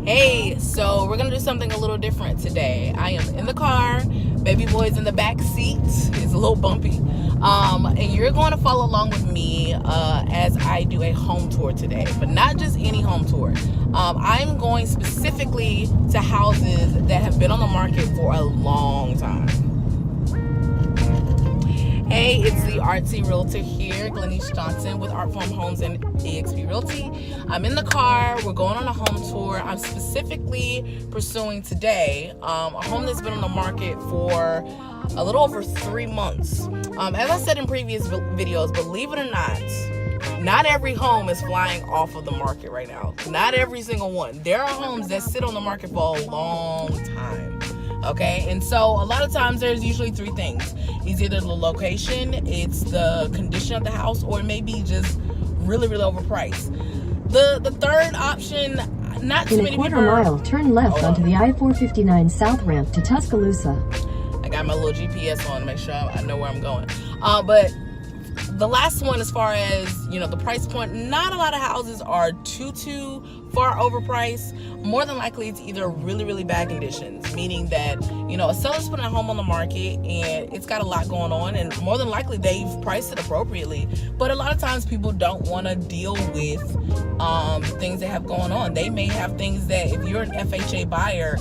Hey, so we're gonna do something a little different today. I am in the car, baby boy's in the back seat. It's a little bumpy. And you're going to follow along with me as I do a home tour today, but not just any home tour. I'm going specifically to houses that have been on the market for a long time. Hey, it's the artsy realtor here, Glenise Johnson with artformhomes and eXp Realty. I'm in the car. We're going on a home tour. I'm specifically pursuing today a home that's been on the market for a little over 3 months. As I said in previous videos, believe it or not every home is flying off of the market right now. Not every single one. There are homes that sit on the market for a long time. Okay, and so a lot of times there's usually 3 things. It's either the location, it's the condition of the house, or it may be just really, really overpriced. The third option, not too many people. In a quarter mile, turn left onto the I-459 South Ramp to Tuscaloosa. I got my little GPS on to make sure I know where I'm going. But the last one, as far as, the price point, not a lot of houses are too far overpriced. More than likely, it's either really, really bad conditions, meaning that, a seller's putting a home on the market and it's got a lot going on, and more than likely they've priced it appropriately. But a lot of times people don't want to deal with things they have going on. They may have things that, if you're an FHA buyer,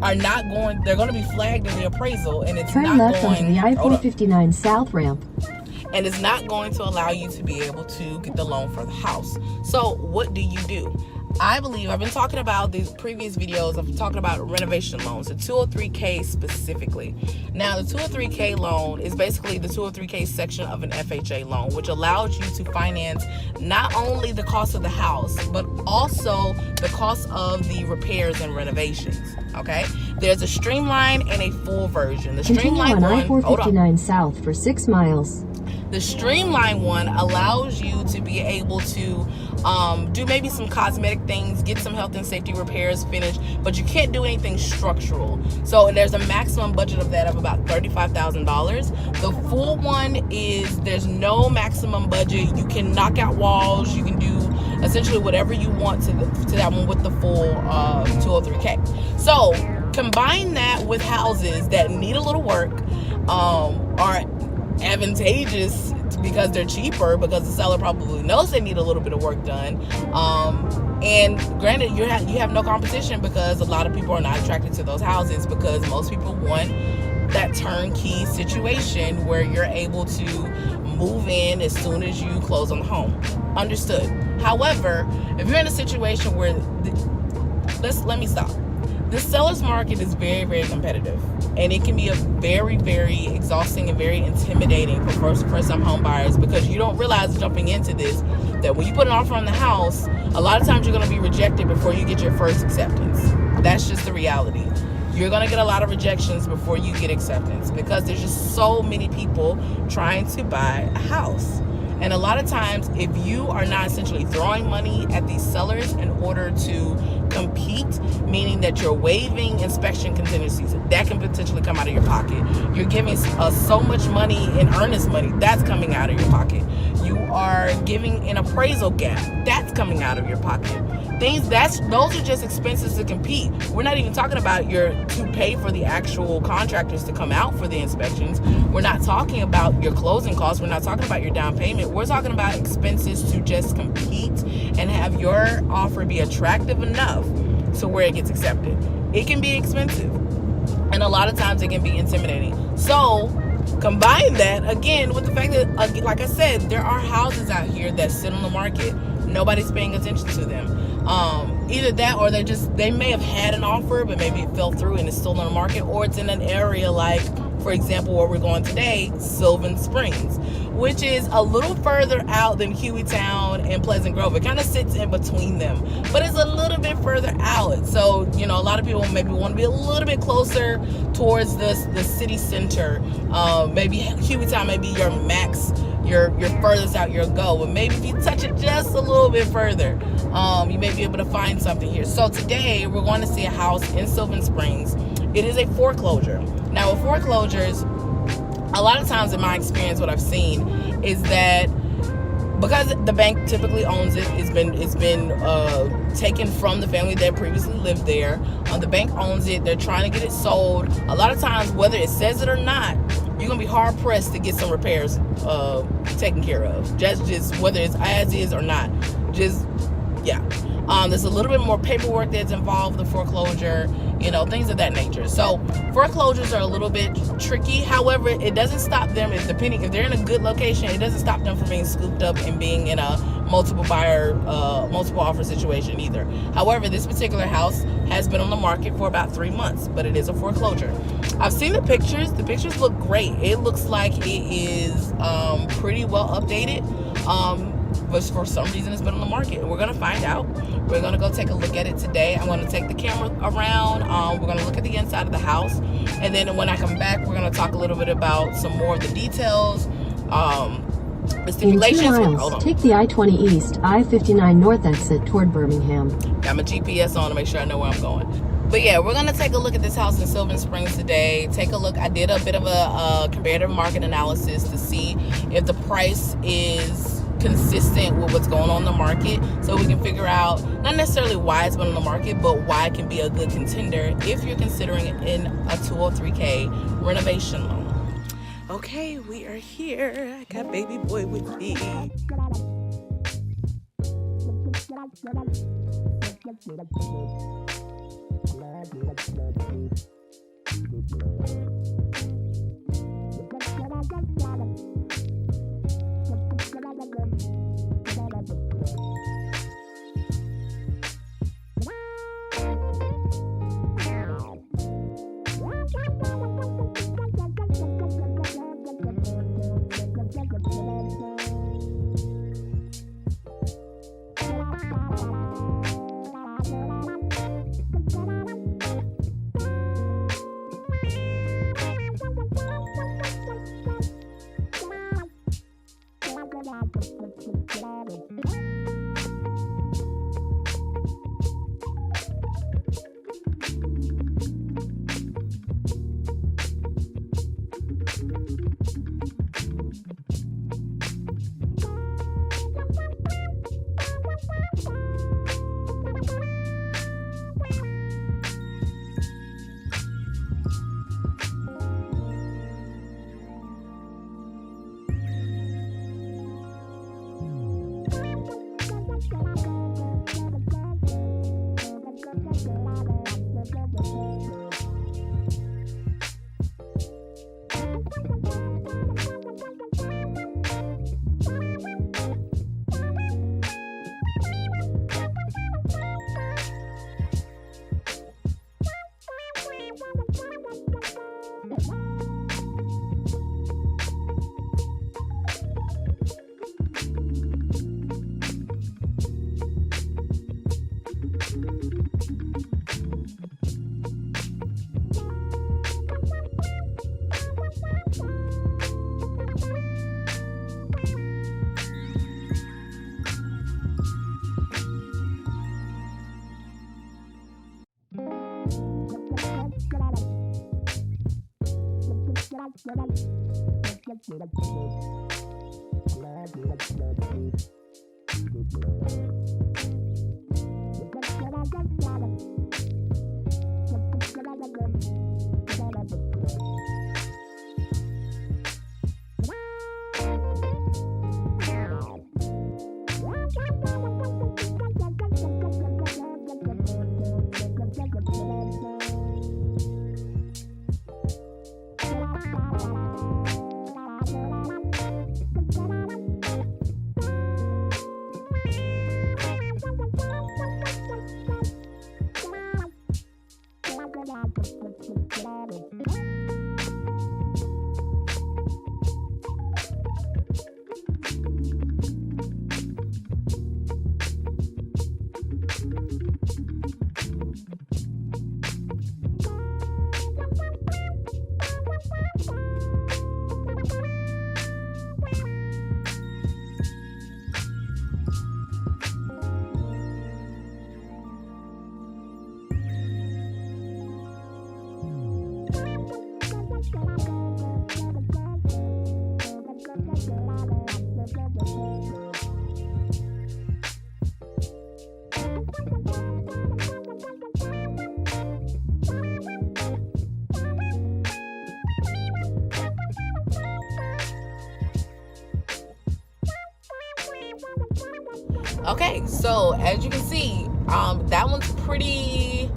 they're going to be flagged in the appraisal, and it's turn not left going onto the I-459 South Ramp. And it's not going to allow you to be able to get the loan for the house. So what do you do? I believe I've been talking about these previous videos. I've talked about renovation loans, the 203K specifically. Now, the 203K loan is basically the 203K section of an FHA loan, which allows you to finance not only the cost of the house, but also the cost of the repairs and renovations. Okay, there's a streamlined and a full version. The streamlined one, I-459 South for 6 miles. The streamlined one allows you to be able to do maybe some cosmetic things, get some health and safety repairs finished, but you can't do anything structural. So there's a maximum budget of that of about $35,000. The full one is there's no maximum budget. You can knock out walls. You can do essentially whatever you want to that one with the full 203K. So combine that with houses that need a little work, are advantageous because they're cheaper, because the seller probably knows they need a little bit of work done, and granted, you have no competition, because a lot of people are not attracted to those houses, because most people want that turnkey situation where you're able to move in as soon as you close on the home. Understood. However, if you're in a situation where let me stop. The seller's market is very, very competitive, and it can be a very, very exhausting and very intimidating for first-time home buyers, because you don't realize jumping into this that when you put an offer on the house, a lot of times you're going to be rejected before you get your first acceptance. That's just the reality. You're going to get a lot of rejections before you get acceptance, because there's just so many people trying to buy a house. And a lot of times, if you are not essentially throwing money at these sellers in order to compete, meaning that you're waiving inspection contingencies, that can potentially come out of your pocket. You're giving so much money in earnest money, that's coming out of your pocket. You are giving an appraisal gap, that's coming out of your pocket. Those are just expenses to compete. We're not even talking about to pay for the actual contractors to come out for the inspections. We're not talking about your closing costs. We're not talking about your down payment. We're talking about expenses to just compete and have your offer be attractive enough to where it gets accepted. It can be expensive, and a lot of times it can be intimidating. So combine that again with the fact that, like I said, there are houses out here that sit on the market. Nobody's paying attention to them. Either that, or they may have had an offer, but maybe it fell through and it's still on the market, or it's in an area like, for example, where we're going today, Sylvan Springs, which is a little further out than Hueytown and Pleasant Grove. It kind of sits in between them, but it's a little bit further out. So, a lot of people maybe want to be a little bit closer towards the city center. Maybe Hueytown may be your max, your furthest out your go, but maybe if you touch it just a little bit further, you may be able to find something here. So today we're going to see a house in Sylvan Springs. It is a foreclosure. Now, with foreclosures, a lot of times in my experience, what I've seen is that because the bank typically owns it. It's been taken from the family that previously lived there. The bank owns it. They're trying to get it sold. A lot of times, whether it says it or not, you're gonna be hard pressed to get some repairs taken care of. Just whether it's as is or not. Just yeah. There's a little bit more paperwork that's involved with the foreclosure, things of that nature. So foreclosures are a little bit tricky. However, it doesn't stop them. If they're in a good location, it doesn't stop them from being scooped up and being in a multiple offer situation either. However, this particular house has been on the market for about 3 months, but it is a foreclosure. I've seen the pictures. The pictures look great. It looks like it is pretty well updated. But for some reason it's been on the market. We're gonna find out. We're gonna go take a look at it today. I'm gonna take the camera around. We're gonna look at the inside of the house, and then when I come back, we're gonna talk a little bit about some more of the details. The stipulations. In 2 miles, take the I-20 East, I-59 North exit toward Birmingham. Got my GPS on to make sure I know where I'm going. But yeah, we're gonna take a look at this house in Sylvan Springs today. Take a look. I did a bit of a comparative market analysis to see if the price is consistent with what's going on in the market, so we can figure out not necessarily why it's been on the market, but why it can be a good contender if you're considering in a 203K renovation loan. Okay, we are here. I got baby boy with me. Okay, so as you can see, that one's pretty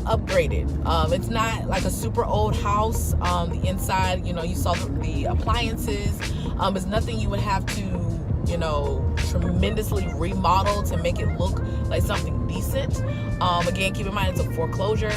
upgraded. It's not like a super old house. The inside, you saw the appliances. It's nothing you would have to, tremendously remodel to make it look like something decent. Again, keep in mind it's a foreclosure.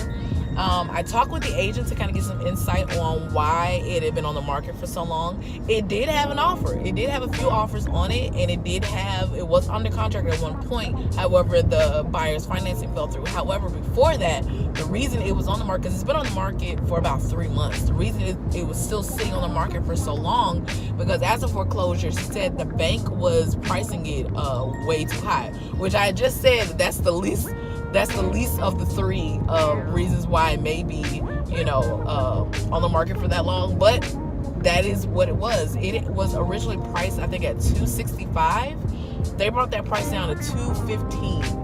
I talked with the agent to kind of get some insight on why it had been on the market for so long. It did have an offer. It did have a few offers on it, and it was under contract at one point. However, the buyer's financing fell through. However, before that, the reason it was on the market, because it's been on the market for about 3 months. The reason it was still sitting on the market for so long, because as a foreclosure, she said the bank was pricing it way too high, which I just said that's the least of the 3 reasons why it may be, on the market for that long. But that is what it was. It was originally priced, I think, at $265. They brought that price down to $215.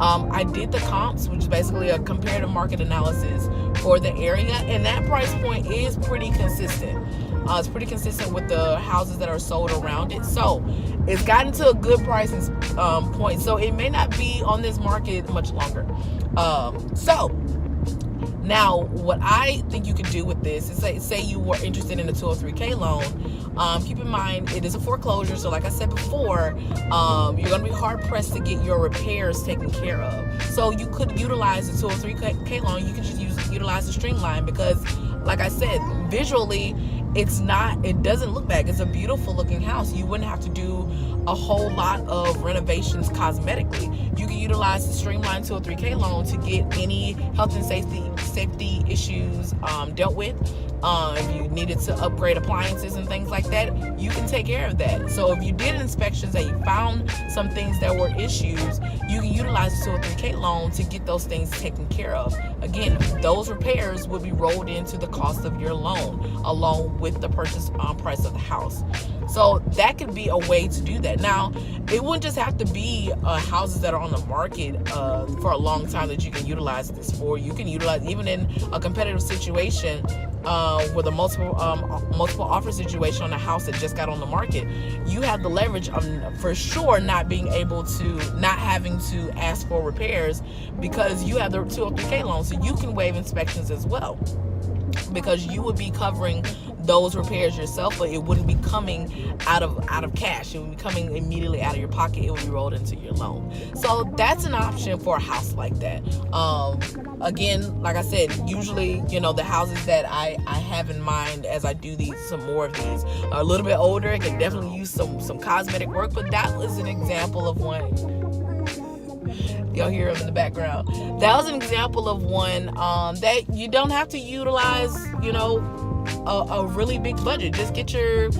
I did the comps, which is basically a comparative market analysis for the area, and that price point is pretty consistent. It's pretty consistent with the houses that are sold around it. So it's gotten to a good pricing point. So it may not be on this market much longer. So now what I think you could do with this is say you were interested in a 203K loan. Keep in mind it is a foreclosure. So like I said before, you're going to be hard pressed to get your repairs taken care of. So you could utilize the 203K loan. You can just utilize the streamline, because like I said, visually, it doesn't look bad. It's a beautiful looking house. You wouldn't have to do a whole lot of renovations cosmetically. You can utilize the streamlined 203K loan to get any health and safety issues dealt with. If you needed to upgrade appliances and things like that, you can take care of that. So if you did inspections and you found some things that were issues, you can utilize the 203K loan to get those things taken care of. Again, those repairs would be rolled into the cost of your loan along with the purchase price of the house. So that could be a way to do that. Now, it wouldn't just have to be houses that are on the market for a long time that you can utilize this for. You can utilize even in a competitive situation with a multiple offer situation on a house that just got on the market. You have the leverage of for sure not having to ask for repairs, because you have the 203K loan, so you can waive inspections as well, because you would be covering those repairs yourself, but it wouldn't be coming out of cash. It would be coming immediately out of your pocket. It would be rolled into your loan. So that's an option for a house like that. Again, like I said, usually, the houses that I have in mind as I do some more of these are a little bit older. It could definitely use some cosmetic work, but that was an example of one. Y'all hear them in the background. That was an example of one that you don't have to utilize, a really big budget. Just get your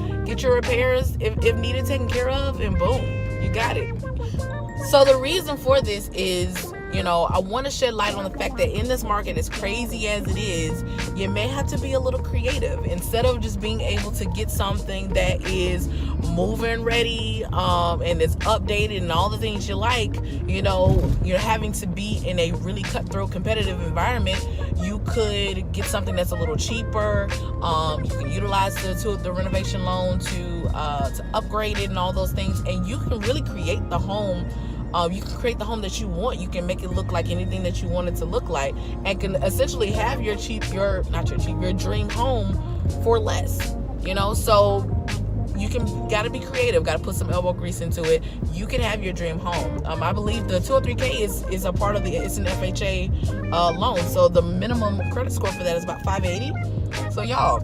repairs if needed taken care of, and boom, you got it. So the reason for this is, I want to shed light on the fact that in this market, as crazy as it is, you may have to be a little creative. Instead of just being able to get something that is move-in ready and it's updated and all the things you like, you're having to be in a really cutthroat competitive environment. You could get something that's a little cheaper. You can utilize the renovation loan to upgrade it and all those things, and you can really create the home. You can create the home that you want. You can make it look like anything that you want it to look like, and can essentially have your dream home for less. So you gotta be creative, gotta put some elbow grease into it. You can have your dream home. I believe the 203K is a part of it's an FHA loan, so the minimum credit score for that is about 580. So y'all,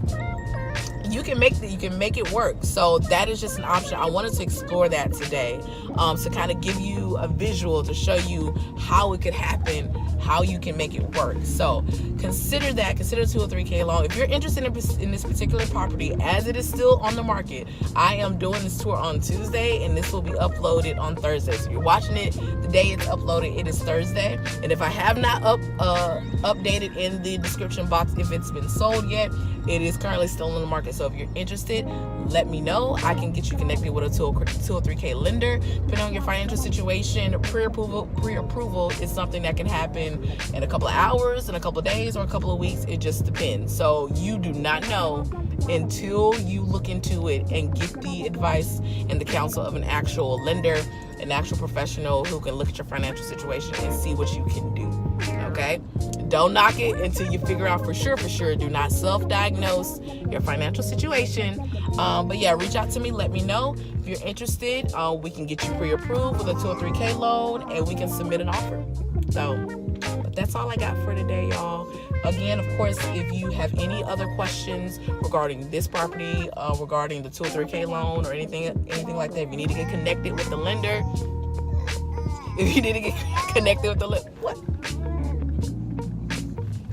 you can make it work. So that is just an option. I wanted to explore that today, to kind of give you a visual to show you how it could happen, how you can make it work. So consider 203K loan. If you're interested in this particular property, as it is still on the market, I am doing this tour on Tuesday, and this will be uploaded on Thursday. So if you're watching it the day it's uploaded, it is Thursday. And if I have not updated in the description box if it's been sold yet, it is currently still on the market. So if you're interested, let me know. I can get you connected with a 203K lender. Depending on your financial situation, pre-approval is something that can happen in a couple of hours, in a couple of days, or a couple of weeks. It just depends. So you do not know until you look into it and get the advice and the counsel of an actual lender. an actual professional who can look at your financial situation and see what you can do. Okay? Don't knock it until you figure out for sure. Do not self-diagnose your financial situation. But yeah, reach out to me. Let me know if you're interested. We can get you pre-approved with a 203K loan, and we can submit an offer. So, but that's all I got for today, y'all. Again, of course, if you have any other questions regarding this property, regarding the 203K loan or anything like that, if you need to get connected with the lender, what?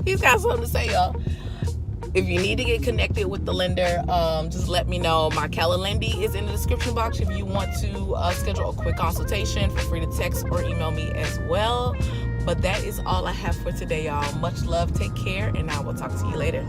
He's got something to say, y'all. If you need to get connected with the lender, just let me know. My Calendly is in the description box if you want to schedule a quick consultation. Feel free to text or email me as well. But that is all I have for today, y'all. Much love. Take care, and I will talk to you later.